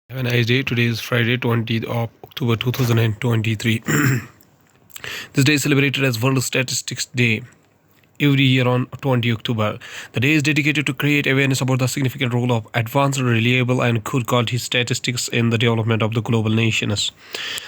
Have a nice day. Today is Friday, 20th of October 2023. This day is celebrated as World Statistics Day every year on 20 October. The day is dedicated to create awareness about the significant role of advanced, reliable, and good quality statistics in the development of the global nations.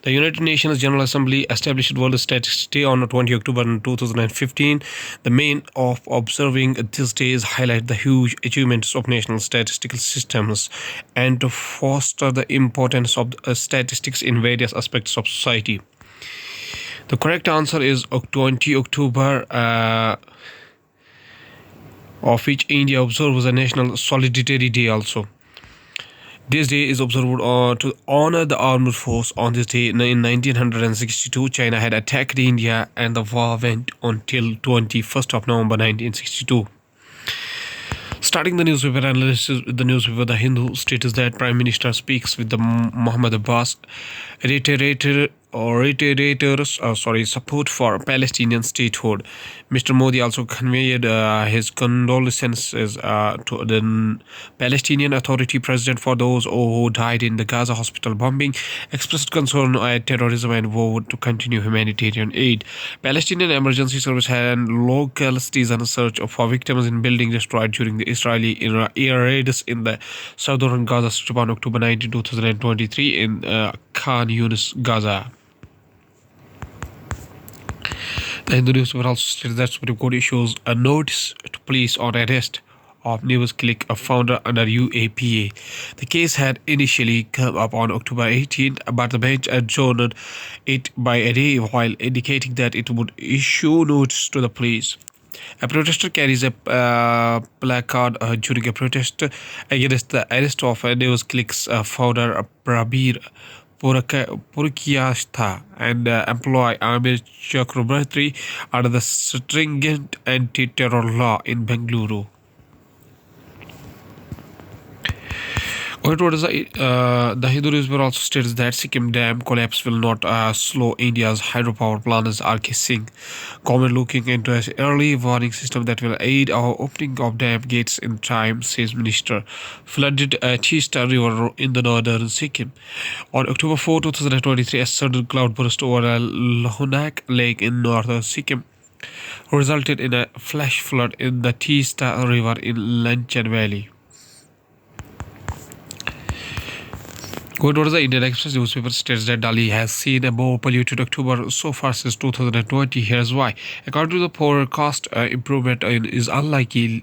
The United Nations General Assembly established World Statistics Day on 20 October in 2015. The main of observing this day is highlight the huge achievements of national statistical systems and to foster the importance of statistics in various aspects of society. The correct answer is 20 October, of which India observes a National Solidarity Day also. This day is observed to honor the armed force. On this day in 1962, China had attacked India and the war went until 21st of November 1962. Starting the newspaper analysis with the newspaper The Hindu states that Prime Minister speaks with the Muhammad Abbas reiterators support for Palestinian statehood. Mr. Modi also conveyed his condolences to the Palestinian Authority president for those who died in the Gaza hospital bombing, expressed concern at terrorism and vowed to continue humanitarian aid. Palestinian Emergency Service and local citizens search for victims in building destroyed during the Israeli air raids in the southern Gaza Strip on October 19, 2023 in Khan Yunis, Gaza. The Hindu newspaper also states that Supreme Court issues a notice to police on arrest of NewsClick, a founder under UAPA. The case had initially come up on October 18, but the bench adjourned it by a day while indicating that it would issue notice to the police. A protester carries a placard during a protest against the arrest of NewsClick's founder Prabir Purkiastha and employee Amir Chakrabarti under the stringent anti-terror law in Bengaluru. Going towards the Hindu newspaper also states that Sikkim dam collapse will not slow India's hydropower plans, RK Singh. Government looking into an early warning system that will aid our opening of dam gates in time, says Minister. Flooded Teesta River in the northern Sikkim. On October 4, 2023, a sudden cloud burst over a Lohanak Lake in northern Sikkim resulted in a flash flood in the Teesta River in Lanchan Valley. Going over the Indian Express newspaper states that Delhi has seen a more polluted October so far since 2020. Here's why. According to the forecast, improvement is unlikely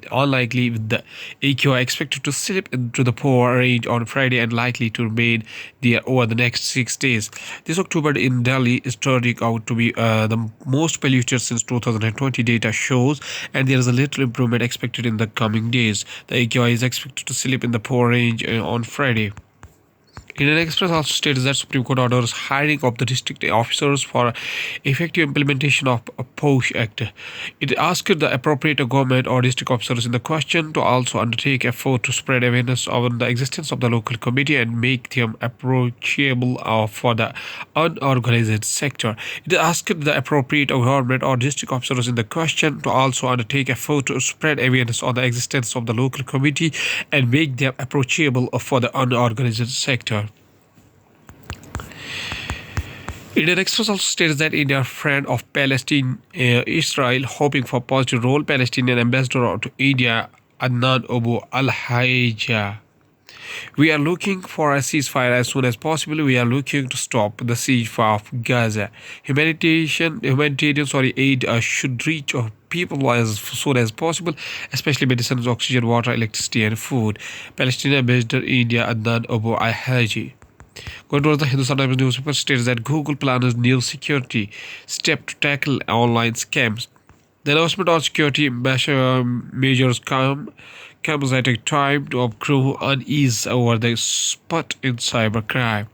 with the AQI expected to slip into the poor range on Friday and likely to remain there over the next 6 days. This October in Delhi is turning out to be the most polluted since 2020 data shows, and there is a little improvement expected in the coming days. The AQI is expected to slip in the poor range on Friday. Indian Express also states that Supreme Court orders hiring of the district officers for effective implementation of a POSH Act. It asked the appropriate government or district officers in the question to also undertake effort to spread awareness on the existence of the local committee and make them approachable for the unorganized sector. It asked the appropriate government or district officers in the question to also undertake effort to spread awareness on the existence of the local committee and make them approachable for the unorganized sector. Indian Express also states that India, friend of Palestine, Israel, hoping for positive role. Palestinian ambassador to India, Adnan Abu Al-Haija. We are looking for a ceasefire as soon as possible. We are looking to stop the siege of Gaza. Humanitarian aid should reach people as soon as possible, especially medicines, oxygen, water, electricity, and food. Palestinian ambassador India, Adnan Abu Al-Haji. Going towards the Hindustan Times newspaper states that Google plans new security step to tackle online scams. The announcement on security measures comes at a time of growing unease over the spurt in cybercrime.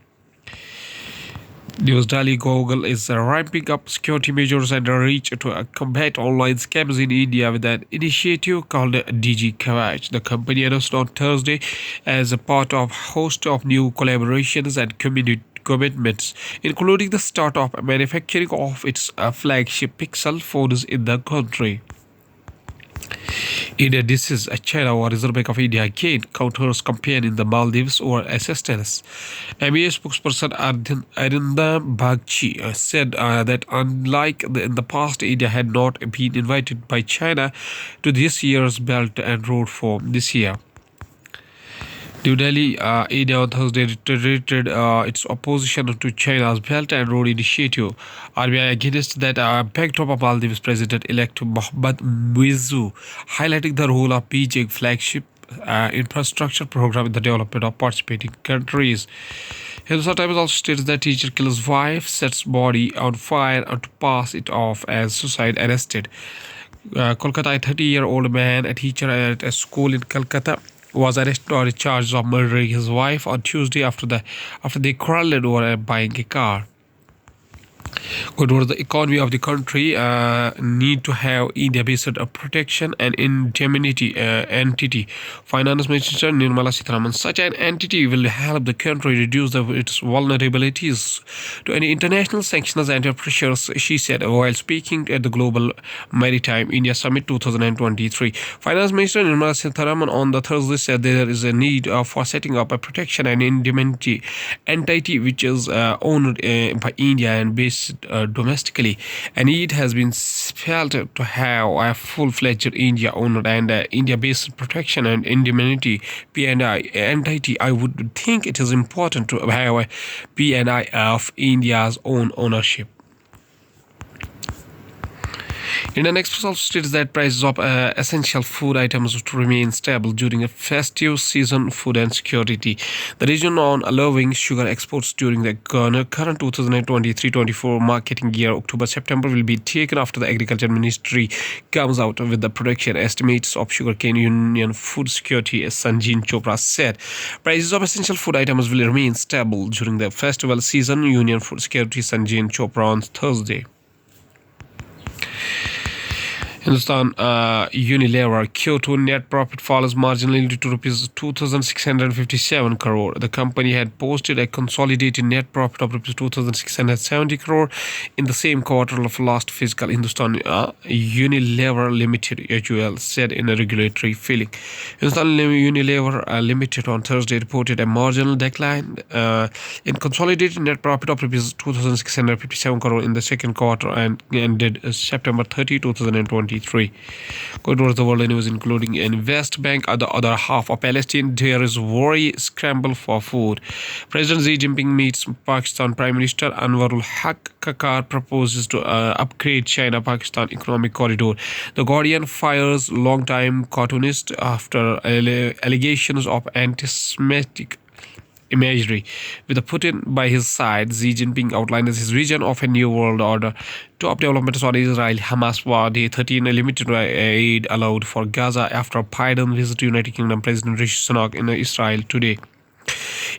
News Daily Google is ramping up security measures and reach to combat online scams in India with an initiative called DG Kavach. The company announced on Thursday as a part of a host of new collaborations and community commitments, including the start of manufacturing of its flagship Pixel phones in the country. India disses China or Reserve Bank of India again counters campaign in the Maldives over assistance. MEA spokesperson Arindam Bagchi said that unlike in the past, India had not been invited by China to this year's Belt and Road Forum this year. New Delhi, India on Thursday reiterated its opposition to China's Belt and Road Initiative. RBI against that backdrop of Maldives President-elect Mohammad Muizzu, highlighting the role of Beijing flagship infrastructure program in the development of participating countries. Hindustan Times also states that teacher kills wife, sets body on fire and to pass it off as suicide arrested. Kolkata, a 30-year-old man, a teacher at a school in Calcutta, was arrested on charges of murdering his wife on Tuesday after they quarreled over buying a car. Good towards the economy of the country need to have India-based protection and indemnity entity. Finance Minister Nirmala Sitharaman, such an entity will help the country reduce its vulnerabilities to any international sanctions and pressures, she said while speaking at the Global Maritime India Summit 2023. Finance Minister Nirmala Sitharaman on the Thursday said there is a need for setting up a protection and indemnity entity which is owned by India and based domestically, and it has been felt to have a full-fledged India-owned and India-based protection and indemnity (P&I) entity. I would think it is important to have a P&I of India's own ownership. Indian Express also states that prices of essential food items to remain stable during a festive season. Food and security. The region on allowing sugar exports during the current 2023-24 marketing year, October-September, will be taken after the Agriculture Ministry comes out with the production estimates of sugarcane. Union Food Security Sanjeev Chopra said prices of essential food items will remain stable during the festival season. Union Food Security Sanjeev Chopra on Thursday. Hindustan Unilever Q2 net profit falls marginally to rupees 2,657 crore. The company had posted a consolidated net profit of rupees 2,670 crore in the same quarter of last fiscal. Hindustan Unilever Limited (HUL) said in a regulatory filing. Hindustan Unilever Limited on Thursday reported a marginal decline in consolidated net profit of rupees 2,657 crore in the second quarter and ended September 30, 2023. Going towards the world news, including in West Bank, the other half of Palestine, there is worry scramble for food. President Xi Jinping meets Pakistan Prime Minister Anwarul Haq. Qatar proposes to upgrade China-Pakistan economic corridor. The Guardian fires longtime cartoonist after allegations of anti-Semitic imagery. With Putin by his side, Xi Jinping outlines his vision of a new world order. Top developments on Israel Hamas war day 13, a limited aid allowed for Gaza after Biden visit United Kingdom President Rishi Sunak in Israel today.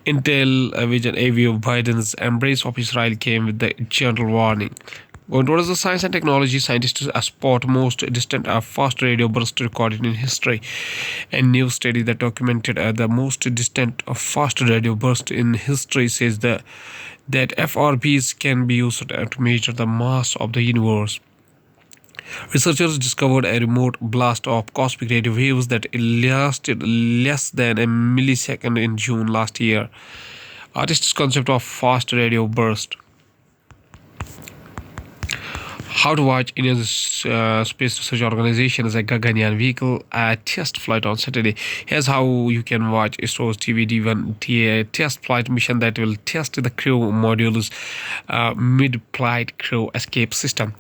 Intel Vision AV of Biden's embrace of Israel came with the gentle warning. Going towards the science and technology, scientists spot most distant fast radio burst recorded in history. A new study that documented the most distant fast radio burst in history says that FRBs can be used to measure the mass of the universe. Researchers discovered a remote blast of cosmic radio waves that lasted less than a millisecond in June last year. Artists' concept of fast radio burst. How to watch Indian Space Research Organization as a Gaganyaan vehicle test flight on Saturday. Here's how you can watch ISRO's TVD-1 test flight mission that will test the crew module's mid-flight crew escape system.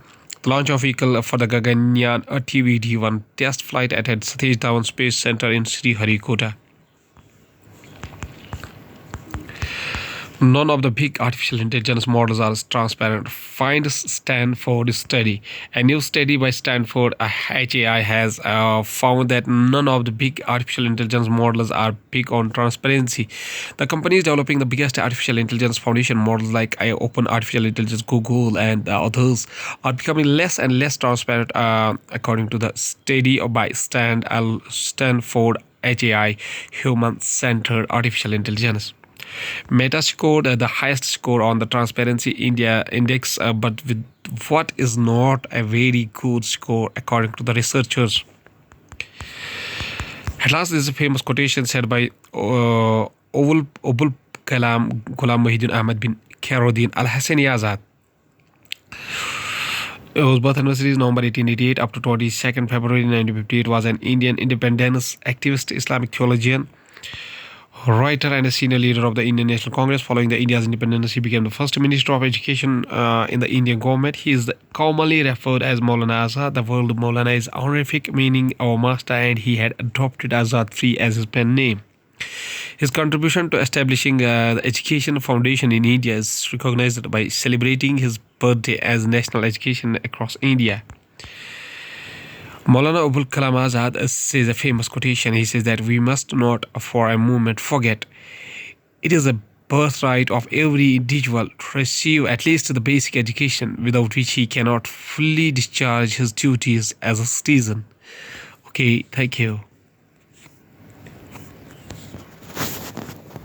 The launch of vehicle for the Gaganyaan TVD-1 test flight at Satish Dhawan Space Center in Sriharikota. None of the big artificial intelligence models are transparent, finds Stanford study. A new study by Stanford HAI has found that none of the big artificial intelligence models are big on transparency. The companies developing the biggest artificial intelligence foundation models like Open Artificial Intelligence, Google, and others are becoming less and less transparent, according to the study by Stanford HAI Human-Centered Artificial Intelligence. Meta scored the highest score on the Transparency India Index, but with what is not a very good score according to the researchers. At last, this is a famous quotation said by Abul Kalam Ghulam Muhyiddin Ahmad bin Khairuddin Al Hassani Azad. His birth anniversary is November 1888 up to 22nd February 1958. Was an Indian independence activist, Islamic theologian, writer, and a senior leader of the Indian National Congress. Following the India's independence, he became the first Minister of Education in the Indian government. He is commonly referred as Maulana Azad. The word Maulana is honorific, meaning our master, and he had adopted Azad Free as his pen name. His contribution to establishing the Education Foundation in India is recognized by celebrating his birthday as National Education across India. Maulana Abul Kalam Azad says a famous quotation. He says that we must not for a moment forget it is a birthright of every individual to receive at least the basic education, without which he cannot fully discharge his duties as a citizen. Okay, thank you.